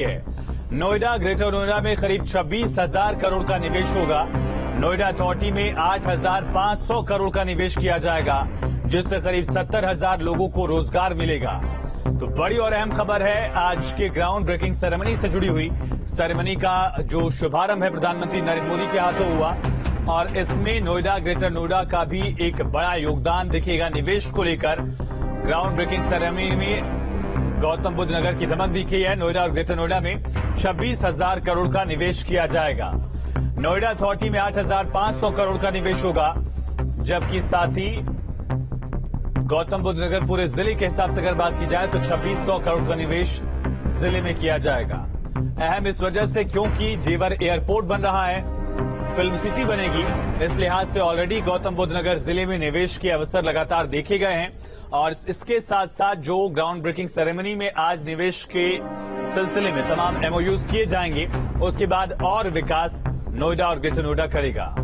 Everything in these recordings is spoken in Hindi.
नोएडा ग्रेटर नोएडा में करीब 26,000 करोड़ का निवेश होगा। नोएडा अथॉरिटी में 8,500 करोड़ का निवेश किया जाएगा, जिससे करीब 70,000 लोगों को रोजगार मिलेगा। तो बड़ी और अहम खबर है आज के ग्राउंड ब्रेकिंग सेरेमनी से जुड़ी हुई। सेरेमनी का जो शुभारंभ है प्रधानमंत्री नरेंद्र मोदी के हाथों हुआ और इसमें नोएडा ग्रेटर नोएडा का भी एक बड़ा योगदान दिखेगा निवेश को लेकर। ग्राउंड ब्रेकिंग सेरेमनी में गौतम बुद्ध नगर की धमक दिखी है। नोएडा और ग्रेटर नोएडा में 26,000 करोड़ का निवेश किया जाएगा। नोएडा अथॉरिटी में 8,500 करोड़ का निवेश होगा, जबकि साथ ही गौतम बुद्ध नगर पूरे जिले के हिसाब से अगर बात की जाए तो 2600 करोड़ का निवेश जिले में किया जाएगा। अहम इस वजह से क्योंकि जेवर एयरपोर्ट बन रहा है, फिल्म सिटी बनेगी। इस लिहाज से ऑलरेडी गौतम बुद्ध नगर जिले में निवेश के अवसर लगातार देखे गए हैं और इसके साथ साथ जो ग्राउंड ब्रेकिंग सेरेमनी में आज निवेश के सिलसिले में तमाम एमओयूज किए जाएंगे, उसके बाद और विकास नोएडा और ग्रेटर नोएडा करेगा।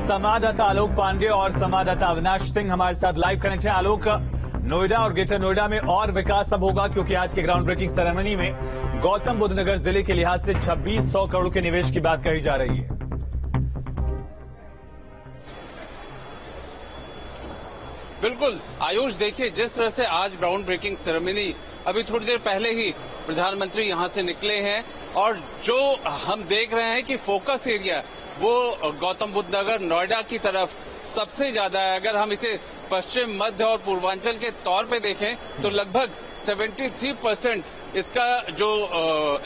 संवाददाता आलोक पांडे और संवाददाता अविनाश सिंह हमारे साथ लाइव कनेक्ट हैं। आलोक, नोएडा और ग्रेटर नोएडा में और विकास अब होगा क्योंकि आज के ग्राउंड ब्रेकिंग सेरेमनी में गौतम बुद्ध नगर जिले के लिहाज से 2600 करोड़ के निवेश की बात कही जा रही है। बिल्कुल आयुष, देखिए जिस तरह से आज ग्राउंड ब्रेकिंग सेरेमनी अभी थोड़ी देर पहले ही प्रधानमंत्री यहां से निकले हैं और जो हम देख रहे हैं कि फोकस एरिया वो गौतम बुद्ध नगर नोएडा की तरफ सबसे ज्यादा है। अगर हम इसे पश्चिम, मध्य और पूर्वांचल के तौर पे देखें तो लगभग 73% इसका जो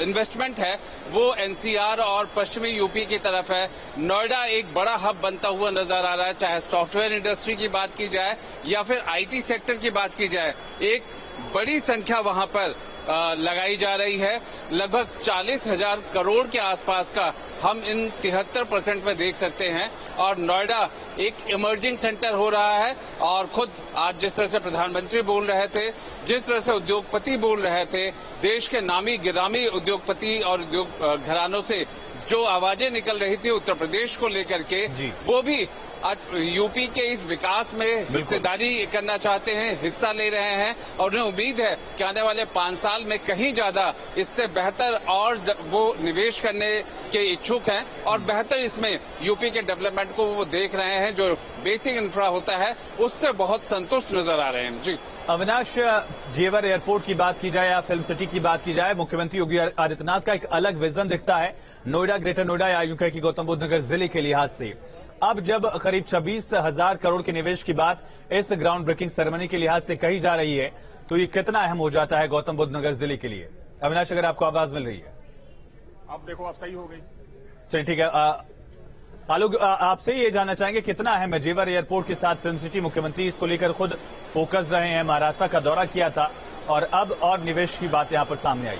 इन्वेस्टमेंट है वो एनसीआर और पश्चिमी यूपी की तरफ है। नोएडा एक बड़ा हब बनता हुआ नजर आ रहा है, चाहे सॉफ्टवेयर इंडस्ट्री की बात की जाए या फिर आईटी सेक्टर की बात की जाए। एक बड़ी संख्या वहां पर लगाई जा रही है। लगभग 40,000 करोड़ के आसपास का हम इन 73% में देख सकते हैं और नोएडा एक इमर्जिंग सेंटर हो रहा है। और खुद आज जिस तरह से प्रधानमंत्री बोल रहे थे, जिस तरह से उद्योगपति बोल रहे थे, देश के नामी गिरामी उद्योगपति और उद्योग घरानों से जो आवाजें निकल रही थी उत्तर प्रदेश को लेकर के, वो भी यूपी के इस विकास में हिस्सेदारी करना चाहते हैं, हिस्सा ले रहे हैं और उन्हें उम्मीद है कि आने वाले 5 साल में कहीं ज्यादा इससे बेहतर और वो निवेश करने के इच्छुक हैं और बेहतर इसमें यूपी के डेवलपमेंट को वो देख रहे हैं। जो बेसिक इंफ्रा होता है उससे बहुत संतुष्ट नजर आ रहे हैं। जी अविनाश, जेवर एयरपोर्ट की बात की जाए या फिल्म सिटी की बात की जाए, मुख्यमंत्री योगी आदित्यनाथ का एक अलग विजन दिखता है नोएडा ग्रेटर नोएडा या यूं कहें कि गौतम बुद्ध नगर जिले के लिहाज से। अब जब करीब 26,000 करोड़ के निवेश की बात इस ग्राउंड ब्रेकिंग सेरेमनी के लिहाज से कही जा रही है, तो ये कितना अहम हो जाता है गौतम बुद्ध नगर जिले के लिए? अविनाश, अगर आपको आवाज मिल रही है। अब देखो, आप सही हो गई। चलिए ठीक है। आलोक, आपसे ये जानना चाहेंगे कितना अहम है जेवर एयरपोर्ट के साथ फिल्म सिटी? मुख्यमंत्री इसको लेकर खुद फोकस रहे हैं, महाराष्ट्र का दौरा किया था और अब और निवेश की बात यहां पर सामने आई।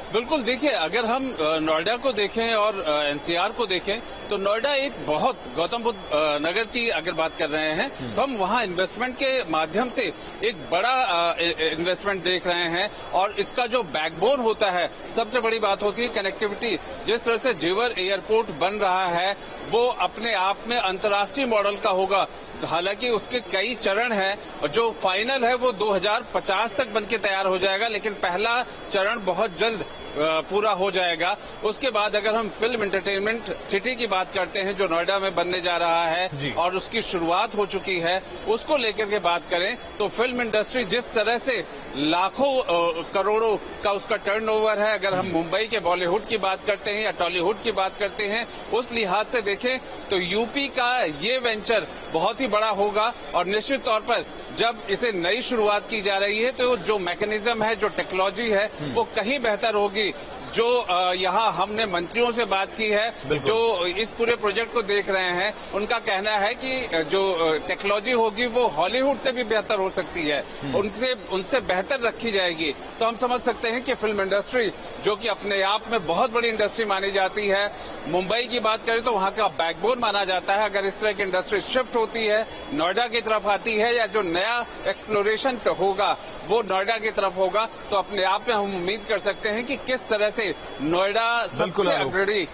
बिल्कुल, देखिए अगर हम नोएडा को देखें और एनसीआर को देखें तो नोएडा एक बहुत, गौतम बुद्ध नगर की अगर बात कर रहे हैं तो हम वहां इन्वेस्टमेंट के माध्यम से एक बड़ा इन्वेस्टमेंट देख रहे हैं और इसका जो बैकबोन होता है, सबसे बड़ी बात होती है कनेक्टिविटी। जिस तरह से जेवर एयरपोर्ट बन रहा है वो अपने आप में अंतर्राष्ट्रीय मॉडल का होगा। हालांकि उसके कई चरण हैं और जो फाइनल है वो 2050 तक बनके तैयार हो जाएगा, लेकिन पहला चरण बहुत जल्द पूरा हो जाएगा। उसके बाद अगर हम फिल्म एंटरटेनमेंट सिटी की बात करते हैं जो नोएडा में बनने जा रहा है और उसकी शुरुआत हो चुकी है, उसको लेकर के बात करें तो फिल्म इंडस्ट्री जिस तरह से लाखों करोड़ों का उसका टर्नओवर है, अगर हम मुंबई के बॉलीवुड की बात करते हैं या टॉलीवुड की बात करते हैं, उस लिहाज से देखें तो यूपी का ये वेंचर बहुत ही बड़ा होगा और निश्चित तौर पर जब इसे नई शुरुआत की जा रही है तो जो मैकेनिज्म है, जो टेक्नोलॉजी है, वो कहीं बेहतर होगी। जो यहाँ हमने मंत्रियों से बात की है, जो इस पूरे प्रोजेक्ट को देख रहे हैं, उनका कहना है कि जो टेक्नोलॉजी होगी वो हॉलीवुड से भी बेहतर हो सकती है, उनसे बेहतर रखी जाएगी। तो हम समझ सकते हैं कि फिल्म इंडस्ट्री जो कि अपने आप में बहुत बड़ी इंडस्ट्री मानी जाती है, मुंबई की बात करें तो वहां का बैकबोन माना जाता है। अगर इस तरह की इंडस्ट्री शिफ्ट होती है, नोएडा की तरफ आती है या जो नया एक्सप्लोरेशन होगा वो नोएडा की तरफ होगा, तो अपने आप में हम उम्मीद कर सकते हैं कि किस तरह से से नोएडा सबसे अग्रणी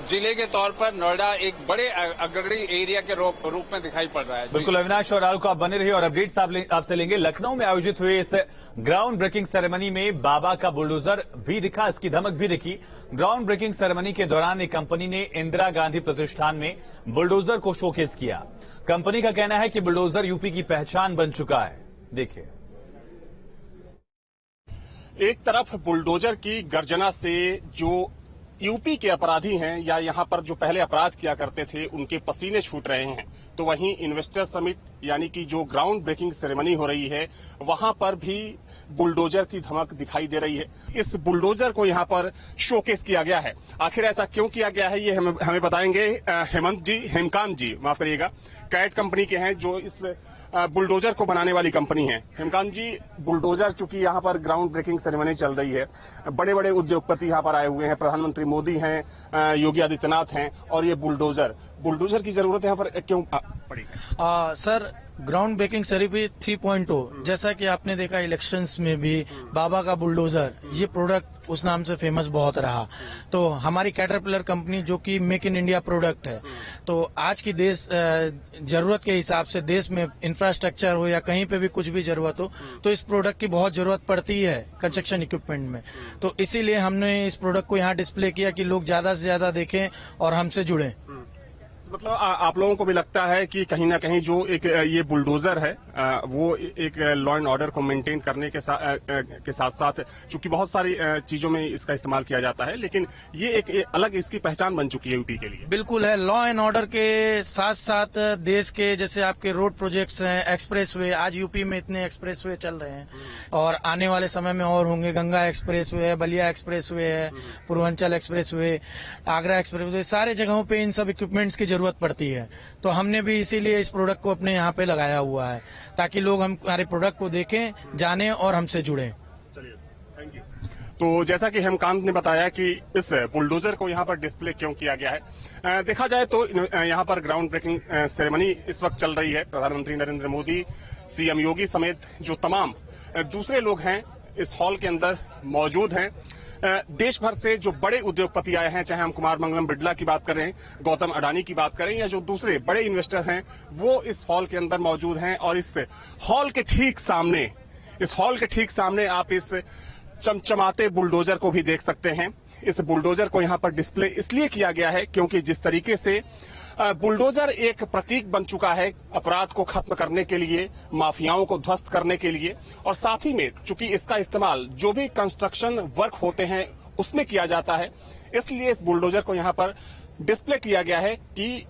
जिले के तौर पर नोएडा एक बड़े अग्रणी एरिया के रूप में दिखाई पड़ रहा है। बिल्कुल अविनाश और आलोक, आप बने रहिए और अपडेट्स आपसे लेंगे। लखनऊ में आयोजित हुए इस ग्राउंड ब्रेकिंग सेरेमनी में बाबा का बुलडोजर भी दिखा, इसकी धमक भी दिखी। ग्राउंड ब्रेकिंग सेरेमनी के दौरान एक कंपनी ने इंदिरा गांधी प्रतिष्ठान में बुलडोजर को शोकेस किया। कंपनी का कहना है कि बुलडोजर यूपी की पहचान बन चुका है। देखिए, एक तरफ बुलडोजर की गर्जना से जो यूपी के अपराधी हैं या यहाँ पर जो पहले अपराध किया करते थे उनके पसीने छूट रहे हैं, तो वहीं इन्वेस्टर समिट यानी कि जो ग्राउंड ब्रेकिंग सेरेमनी हो रही है वहां पर भी बुलडोजर की धमक दिखाई दे रही है। इस बुलडोजर को यहाँ पर शोकेस किया गया है। आखिर ऐसा क्यों किया गया है ये हमें बताएंगे हेमकांत जी, माफ करिएगा, कैट कंपनी के हैं जो इस बुलडोजर को बनाने वाली कंपनी है। हेमकांत जी, बुलडोजर चूंकि यहाँ पर ग्राउंड ब्रेकिंग सेरेमनी चल रही है, बड़े बड़े उद्योगपति यहाँ पर आए हुए हैं, प्रधानमंत्री मोदी हैं, योगी आदित्यनाथ हैं, और ये बुलडोजर की जरूरत यहाँ पर क्यों पड़ी? सर, ग्राउंड ब्रेकिंग सेरेमनी 3.0 जैसा कि आपने देखा इलेक्शंस में भी बाबा का बुलडोजर, ये प्रोडक्ट उस नाम से फेमस बहुत रहा। तो हमारी कैटरपिलर कंपनी जो कि मेक इन इंडिया प्रोडक्ट है, तो आज की देश जरूरत के हिसाब से देश में इंफ्रास्ट्रक्चर हो या कहीं पे भी कुछ भी जरूरत हो तो इस प्रोडक्ट की बहुत जरूरत पड़ती है कंस्ट्रक्शन इक्विपमेंट में। तो इसीलिए हमने इस प्रोडक्ट को यहाँ डिस्प्ले किया कि लोग ज्यादा से ज्यादा देखें और हमसे जुड़ें। मतलब आप लोगों को भी लगता है कि कहीं ना कहीं जो एक ये बुलडोजर है वो एक लॉ एंड ऑर्डर को मेंटेन करने के साथ साथ चूंकि बहुत सारी चीजों में इसका इस्तेमाल किया जाता है, लेकिन ये एक अलग इसकी पहचान बन चुकी है यूपी के लिए। बिल्कुल है, लॉ एंड ऑर्डर के साथ साथ देश के जैसे आपके रोड प्रोजेक्ट्स हैं, एक्सप्रेसवे, आज यूपी में इतने एक्सप्रेसवे चल रहे हैं और आने वाले समय में और होंगे। गंगा एक्सप्रेसवे है, बलिया एक्सप्रेसवे है, पूर्वांचल एक्सप्रेसवे, आगरा एक्सप्रेसवे, सारे जगहों पे इन सब इक्विपमेंट्स की जरूरत पड़ती है। तो हमने भी इसीलिए इस प्रोडक्ट को अपने यहाँ पे लगाया हुआ है ताकि लोग हमारे प्रोडक्ट को देखें, जानें और हमसे जुड़ें। चलिए, थैंक यू। तो जैसा कि हेमकांत ने बताया कि इस बुलडोजर को यहाँ पर डिस्प्ले क्यों किया गया है, देखा जाए तो यहाँ पर ग्राउंड ब्रेकिंग सेरेमनी इस वक्त चल रही है। प्रधानमंत्री नरेंद्र मोदी, सीएम योगी समेत जो तमाम दूसरे लोग हैं इस हॉल के अंदर मौजूद हैं। देश भर से जो बड़े उद्योगपति आए हैं, चाहे हम कुमार मंगलम बिड़ला की बात करें, गौतम अडानी की बात करें, या जो दूसरे बड़े इन्वेस्टर हैं, वो इस हॉल के अंदर मौजूद हैं। और इस हॉल के ठीक सामने आप इस चमचमाते बुलडोजर को भी देख सकते हैं। इस बुलडोजर को यहाँ पर डिस्प्ले इसलिए किया गया है क्योंकि जिस तरीके से बुलडोजर एक प्रतीक बन चुका है अपराध को खत्म करने के लिए, माफियाओं को ध्वस्त करने के लिए, और साथ ही में चूंकि इसका इस्तेमाल जो भी कंस्ट्रक्शन वर्क होते हैं उसमें किया जाता है, इसलिए इस बुलडोजर को यहाँ पर डिस्प्ले किया गया है कि